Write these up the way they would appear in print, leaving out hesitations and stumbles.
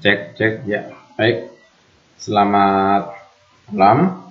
Cek ya. Baik. Selamat malam.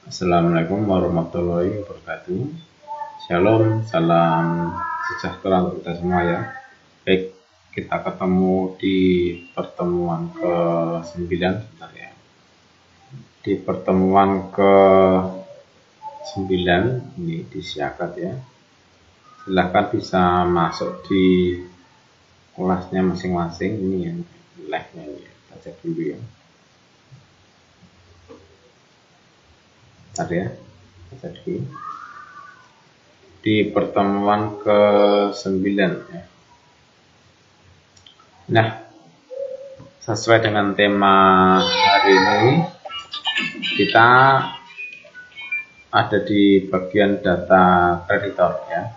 Assalamualaikum warahmatullahi wabarakatuh. Shalom, salam sejahtera untuk kita semua ya. Baik, kita ketemu di pertemuan ke-9 sebentar ya. Di pertemuan ke-9 ini disiakat ya. Silahkan bisa masuk di kelasnya masing-masing. Ini yang live-nya ya. Kita cek dulu ya. Bentar ya. Kita cek dulu. Di pertemuan ke-9 ya. Nah, sesuai dengan tema hari ini, kita ada di bagian data kreditor ya.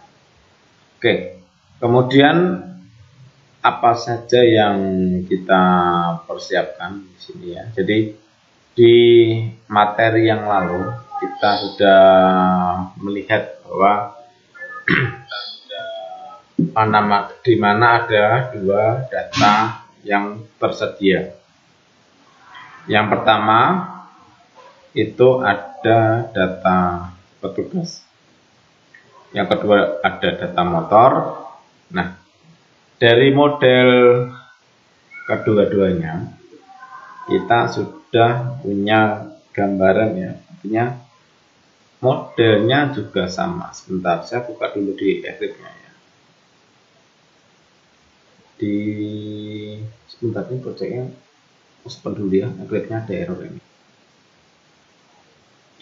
Oke, kemudian apa saja yang kita persiapkan di sini ya. Jadi di materi yang lalu kita sudah melihat bahwa di mana ada dua data yang tersedia. Yang pertama itu ada data petugas. Yang kedua ada data motor. Nah, dari model kedua-duanya kita sudah punya gambaran ya. Artinya modelnya juga sama. Sebentar, saya buka dulu di Eclipse-nya ya. Sebentar ini projectnya open dulu ya. Eclipse-nya ada error ini.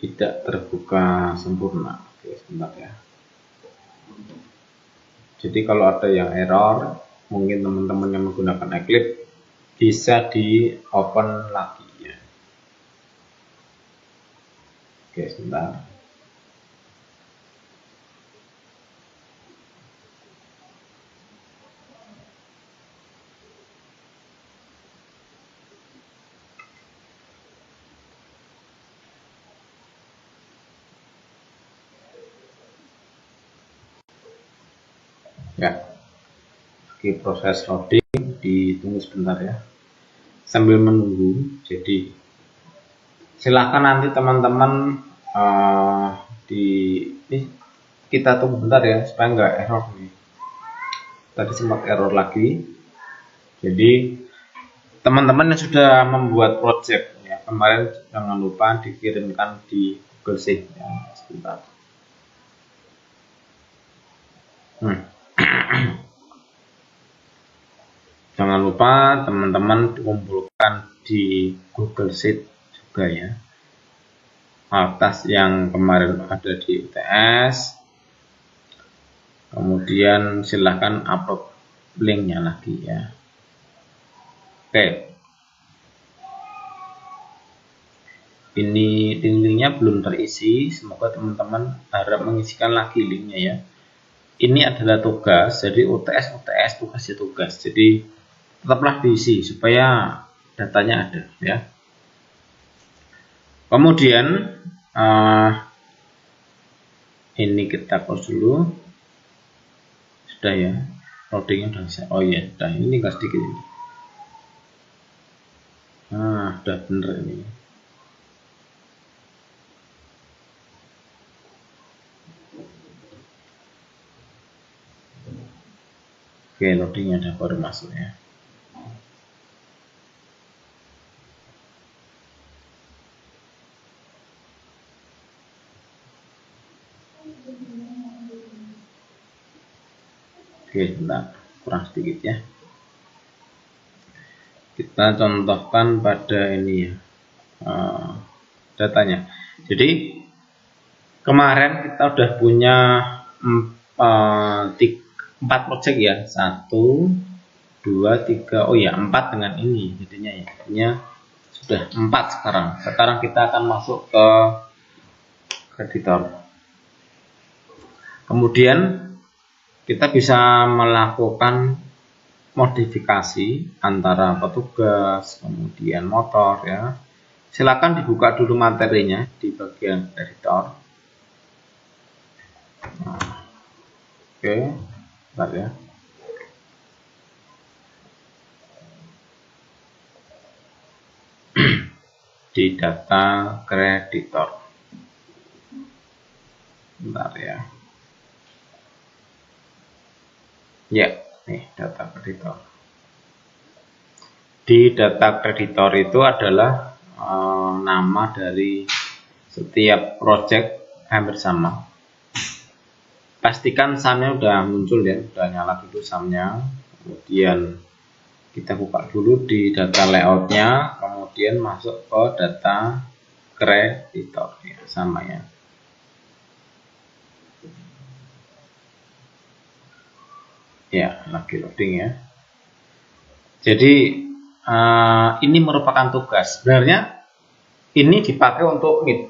Tidak terbuka sempurna. Oke, sebentar ya. Jadi kalau ada yang error, mungkin teman-teman yang menggunakan Eclipse bisa di open lagi ya. Oke, sebentar. Ya, oke, proses loading, ditunggu sebentar ya. Sambil menunggu, jadi silakan nanti teman-teman ini kita tunggu bentar ya supaya nggak error nih. Tadi sempat error lagi. Jadi teman-teman yang sudah membuat project ya kemarin jangan lupa dikirimkan di Google Sheet ya. Sebentar. Jangan lupa teman-teman kumpulkan di Google Sheet juga ya. Atas yang kemarin ada di UTS. Kemudian silahkan upload linknya lagi ya. Oke. Ini linknya belum terisi. Semoga teman-teman harap mengisikan lagi linknya ya. Ini adalah tugas. Jadi UTS tugasnya tugas. Jadi tetaplah diisi supaya datanya ada ya. Kemudian ini kita close dulu. Sudah ya, loadingnya sudah bisa. Oh iya, sudah. Ini tinggal sedikit ini. Nah, sudah bener ini. Oke, loadingnya udah baru masuk ya. Oke, sebentar, kurang sedikit ya. Kita contohkan pada ini ya, datanya. Jadi kemarin kita udah punya 4 project ya, 1, 2, 3, oh ya 4 dengan ini jadinya ya. Jadinya sudah 4 sekarang. Sekarang kita akan masuk ke kreditor. Kemudian kita bisa melakukan modifikasi antara petugas, kemudian motor ya. Silakan dibuka dulu materinya di bagian editor. Nah, oke, bentar ya. di data kreditor. Bentar ya. Ya, nih data kreditor. Di data kreditor itu adalah nama dari setiap project hampir sama. Pastikan sumnya udah muncul ya, udah nyala dulu sumnya. Kemudian kita buka dulu di data layoutnya, kemudian masuk ke data kreditor ya, sama ya. Ya, lagi loading ya. Jadi ini merupakan tugas. Sebenarnya ini dipakai untuk Meet,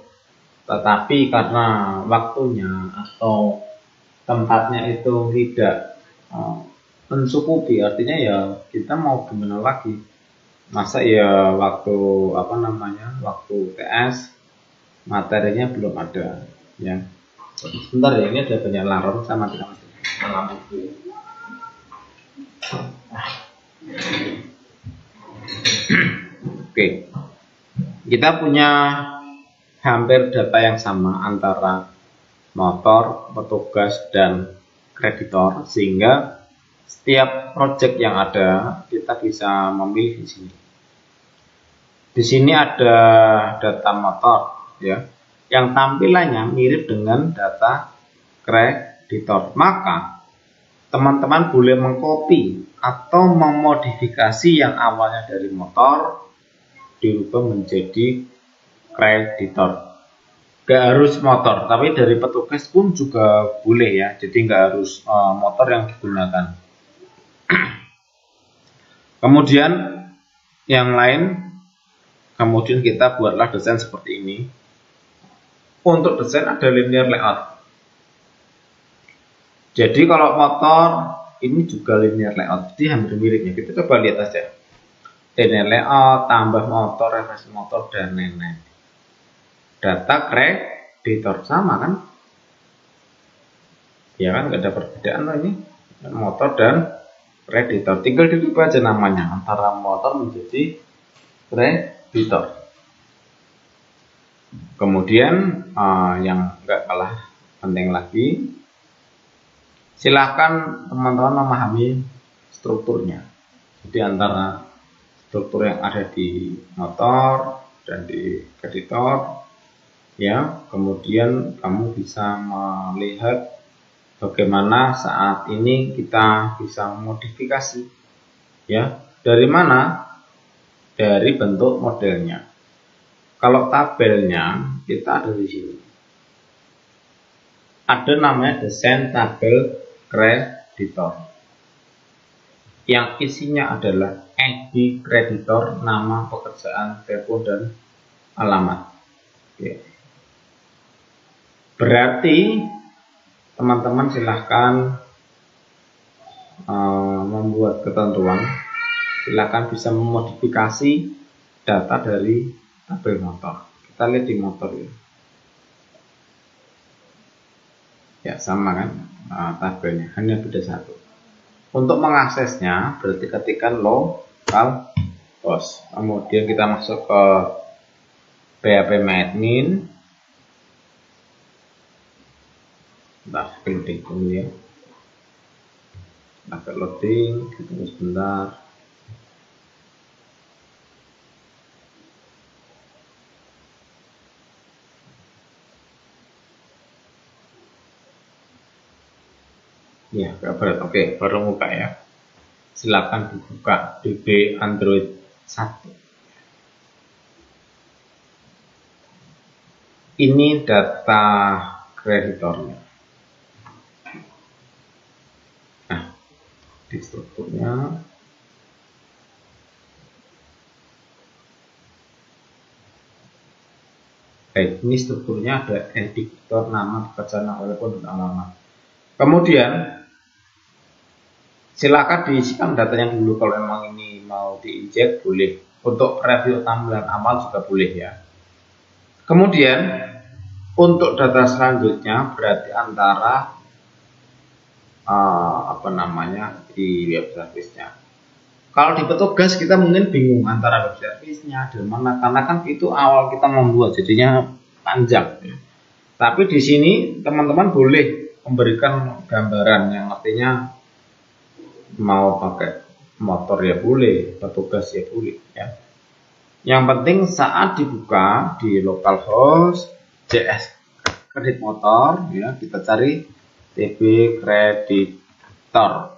tetapi karena waktunya atau tempatnya itu tidak mencukupi, artinya ya kita mau gimana lagi, masa ya waktu waktu TS materinya belum ada ya. Sebentar ya, ini ada banyak larut sama tidak masuk. Oke, kita punya hampir data yang sama antara motor, petugas, dan kreditor, sehingga setiap project yang ada kita bisa memilih di sini. Di sini ada data motor ya, yang tampilannya mirip dengan data kreditor. Maka teman-teman boleh mengcopy atau memodifikasi yang awalnya dari motor dirubah menjadi kreditor. Gak harus motor, tapi dari petugas pun juga boleh ya. Jadi gak harus motor yang digunakan. Kemudian yang lain, kemudian kita buatlah desain seperti ini. Untuk desain ada linear layout. Jadi kalau motor ini juga linear layout, jadi hampir miripnya. Kita coba lihat aja. Linear layout, tambah motor, referensi motor, dan lain-lain. Data kreditor sama kan? Ya kan, nggak ada perbedaan loh ini. Motor dan kreditor. Tinggal dirubah aja namanya antara motor menjadi kreditor. Kemudian yang nggak kalah penting lagi, silahkan teman-teman memahami strukturnya. Jadi antara struktur yang ada di motor dan di kreditor ya, kemudian kamu bisa melihat bagaimana saat ini kita bisa modifikasi ya. Dari mana? Dari bentuk modelnya. Kalau tabelnya kita ada di sini. Ada namanya desain tabel kreditor. Yang isinya adalah ID kreditor, nama, pekerjaan, telepon, dan alamat. Oke. Berarti teman-teman silahkan membuat ketentuan, silahkan bisa memodifikasi data dari tabel motor. Kita lihat di motor ya. Ya sama kan tabelnya, hanya beda satu. Untuk mengaksesnya berarti ketikkan local host. Kemudian kita masuk ke PHP admin. Nah, loading dulu ya. Agak loading, tunggu sebentar. Ya, berat. Oke, baru buka ya. Silakan dibuka DB Android 1. Ini data kreditornya. Nah, di strukturnya ini strukturnya ada editor, nama, pekerjaan, telepon, dan alamat. Kemudian silakan diisikan datanya dulu kalau memang ini mau diinjek boleh. Untuk review tampilan awal juga boleh ya. Kemudian untuk data selanjutnya berarti antara di web service-nya. Kalau di petugas kita mungkin bingung antara web service-nya dan mana, karena kan itu awal kita membuat jadinya panjang. Tapi di sini teman-teman boleh memberikan gambaran yang artinya mau pakai motor ya boleh, petugas ya boleh ya. Yang penting saat dibuka di localhost JS kredit motor ya, kita cari TB kreditor.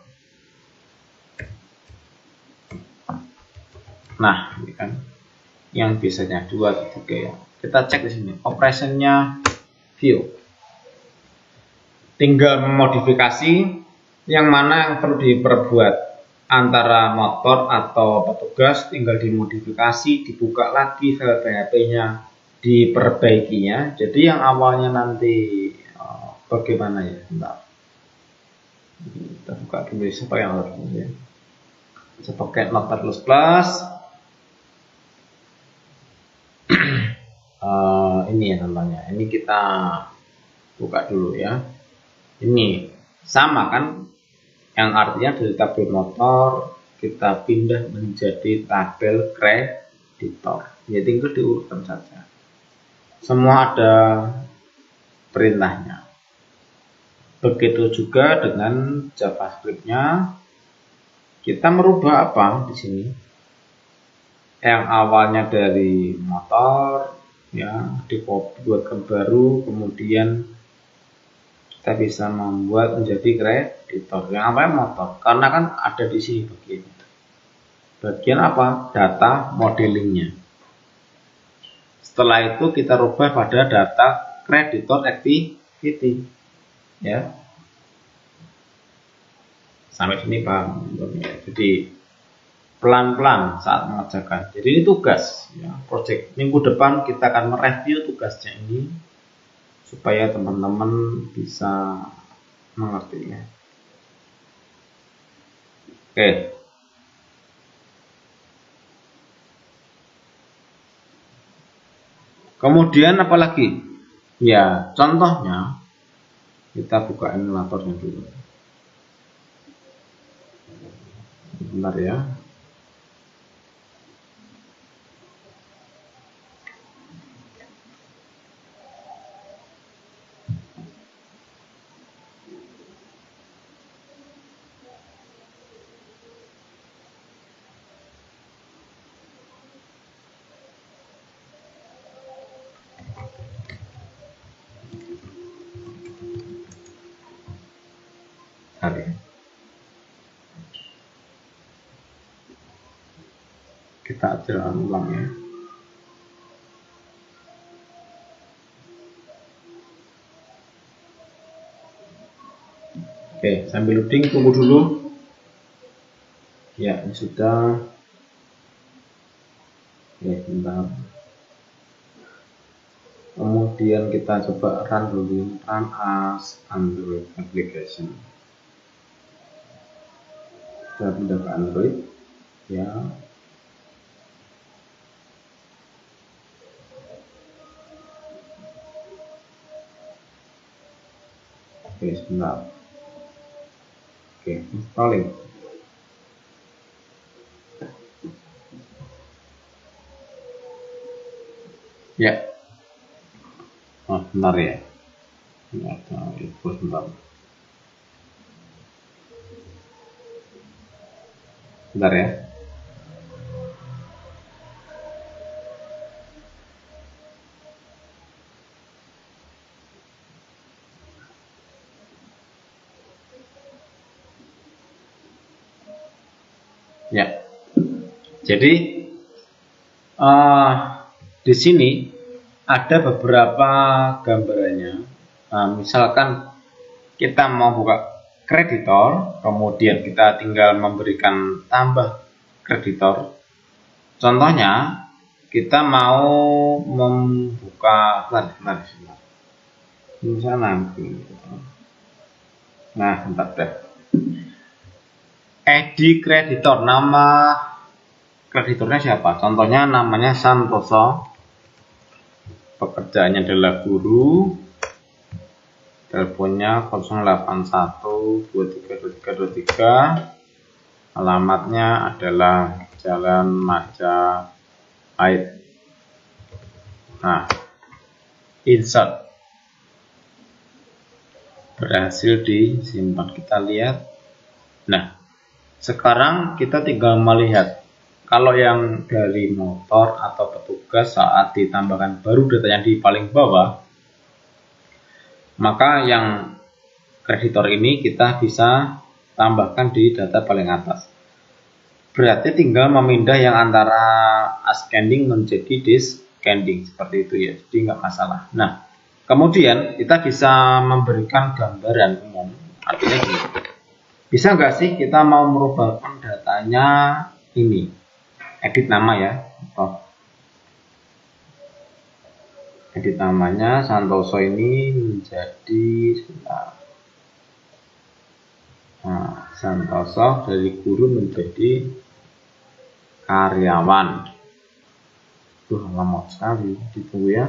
Nah, ini kan yang biasanya 2 3 ya. Kita cek di sini operationnya view. Tinggal memodifikasi yang mana yang perlu diperbuat antara motor atau petugas, tinggal dimodifikasi, dibuka lagi file PHP-nya, diperbaikinya. Jadi yang awalnya nanti bagaimana ya? Bentar. Kita buka dulu supaya yang lebih ya. Saya pakai Notepad++. Ini ya namanya. Ini kita buka dulu ya. Ini sama kan? Yang artinya dari tabel motor kita pindah menjadi tabel kreditor. Ya tinggal diurutkan saja. Semua ada perintahnya. Begitu juga dengan JavaScript-nya. Kita merubah apa di sini? Yang awalnya dari motor ya dibuatkan baru, kemudian kita bisa membuat menjadi kreditor. Yang apa motor? Karena kan ada di sini bagian apa? Data modelingnya. Setelah itu kita rubah pada data kreditor activity ya. Sampai sini paham. Jadi pelan-pelan saat mengerjakan. Jadi ini tugas ya, project minggu depan kita akan mereview tugasnya ini supaya teman-teman bisa mengertinya. Oke. Kemudian apalagi? Ya, contohnya kita buka emulatornya dulu. Bentar ya. Kita jalan ulang ya. Oke, sambil loading tunggu dulu. Ya, ini sudah. Oke, bentar. Kemudian kita coba run dulu, run as Android application. Kita pindah ke Android ya. Oke, sebentar. Oke, installing. Ya. Oh, bentar ya. Ini ada info sebentar. Bentar ya. Ya, jadi di sini ada beberapa gambarannya. Misalkan kita mau buka kreditor, kemudian kita tinggal memberikan tambah kreditor. Contohnya kita mau membuka, misalnya, nah, bentar deh. ID kreditor, nama kreditornya siapa? Contohnya namanya Santoso, pekerjaannya adalah guru, teleponnya 081232323, Alamatnya adalah Jalan Majapahit. Nah, insert berhasil disimpan. Kita lihat. Nah, sekarang kita tinggal melihat kalau yang dari motor atau petugas saat ditambahkan baru datanya di paling bawah, maka yang kreditor ini kita bisa tambahkan di data paling atas. Berarti tinggal memindah yang antara ascending menjadi descending, seperti itu ya, jadi nggak masalah. Nah, kemudian kita bisa memberikan gambaran umum, artinya gini, bisa nggak sih kita mau merubah datanya ini, edit nama ya, atau edit namanya Santoso ini menjadi Santoso dari guru menjadi karyawan. Lama sekali, ditunggu ya.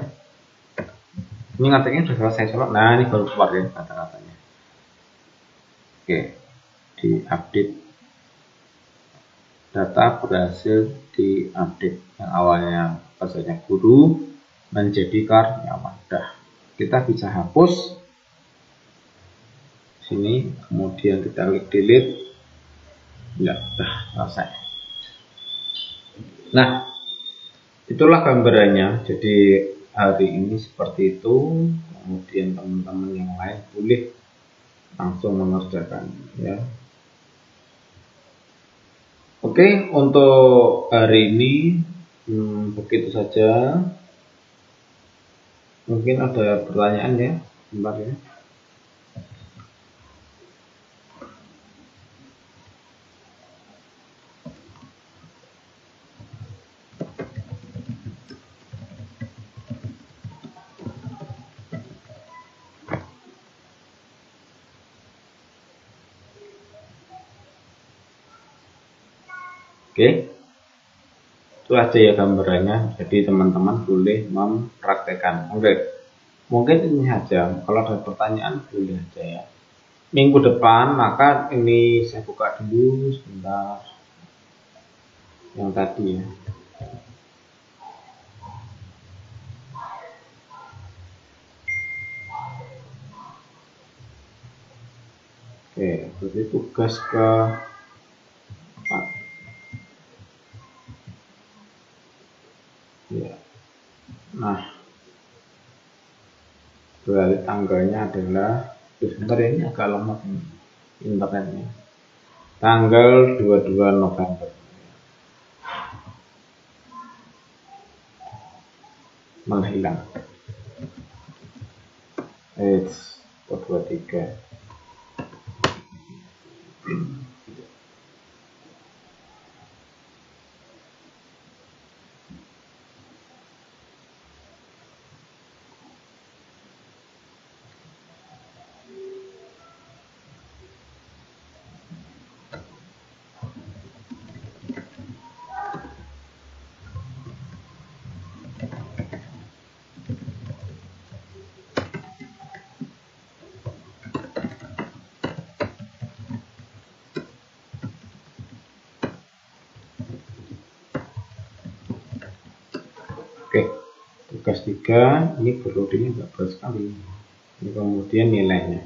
Ini ngetiknya sudah selesai soal. Nah, ini baru keluar ya kata-katanya. Oke, diupdate. Data berhasil diupdate. Yang awalnya pekerjanya guru menjadi karyawan. Dah, kita bisa hapus sini, kemudian kita klik delete. Ya, dah selesai. Nah, itulah gambarannya. Jadi hari ini seperti itu. Kemudian teman-teman yang lain boleh langsung mengerjakan ya. Oke, untuk hari ini begitu saja. Mungkin ada pertanyaan ya, bentar ya. Oke, itu aja ya gambarannya. Jadi teman-teman boleh mempraktekkan. Oke, mungkin ini saja. Kalau ada pertanyaan boleh aja ya. Minggu depan maka ini saya buka dulu sebentar yang tadi ya. Oke, berarti tugas ke 4. Ya. Nah, berarti tanggalnya adalah, sebentar ini agak lemot ini internetnya. Tanggal 22 November. Malah hilang. 23. Oke, tugas 3 ini periodenya nggak berat sekali. Ini kemudian nilainya.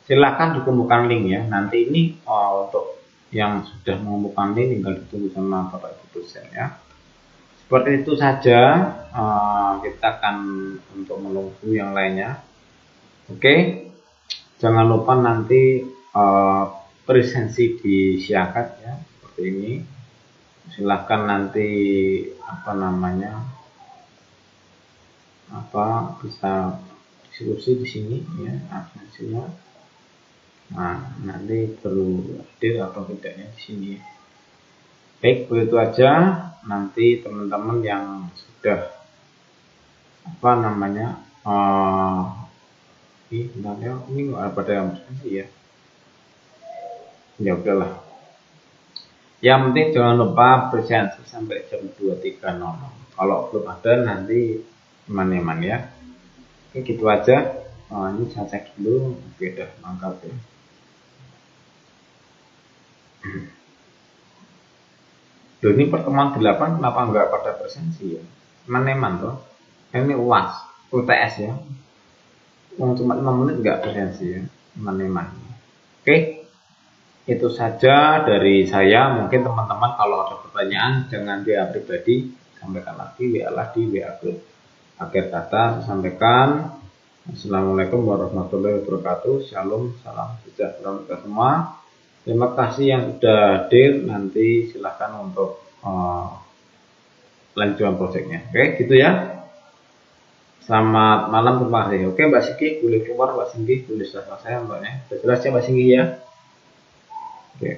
Silakan dikumpulkan link ya. Nanti ini untuk yang sudah mengumpulkan link tinggal ditunggu sama Bapak Ibu dosen ya. Seperti itu saja. Kita akan untuk menunggu yang lainnya. Oke, jangan lupa nanti presensi disiarkan ya seperti ini. Silakan nanti bisa diskusi di sini ya hasilnya. Nah, nanti perlu hadir atau tidaknya di sini. Baik, begitu aja. Nanti teman-teman yang sudah ini nggak pada yang ya. Ya udahlah. Yang penting jangan lupa presensi sampai jam 23.00. Kalau belum ada nanti teman-teman ya. Oke, gitu aja. Ini saya cek dulu. Oke, udah mantap ya. Loh, ini pertemuan 8 kenapa nggak pada presensi ya? Eman-eman toh. Ini UAS, UTS ya. Cuma 5 menit nggak presensi ya. Eman-eman. Oke, itu saja dari saya. Mungkin teman-teman kalau ada pertanyaan jangan WA pribadi, sampaikan lagi WA lah di WA grup. Akhir kata saya sampaikan Assalamualaikum warahmatullahi wabarakatuh. Shalom, salam sejahtera untuk semua. Terima kasih yang sudah hadir. Nanti silahkan untuk lanjutan proyeknya. Oke, gitu ya. Selamat malam, terima kasih. Oke, Mbak Siki, boleh keluar. Mbak Singgi, boleh selesai mbaknya. Sudah jelas ya Mbak Singgi ya. Oke.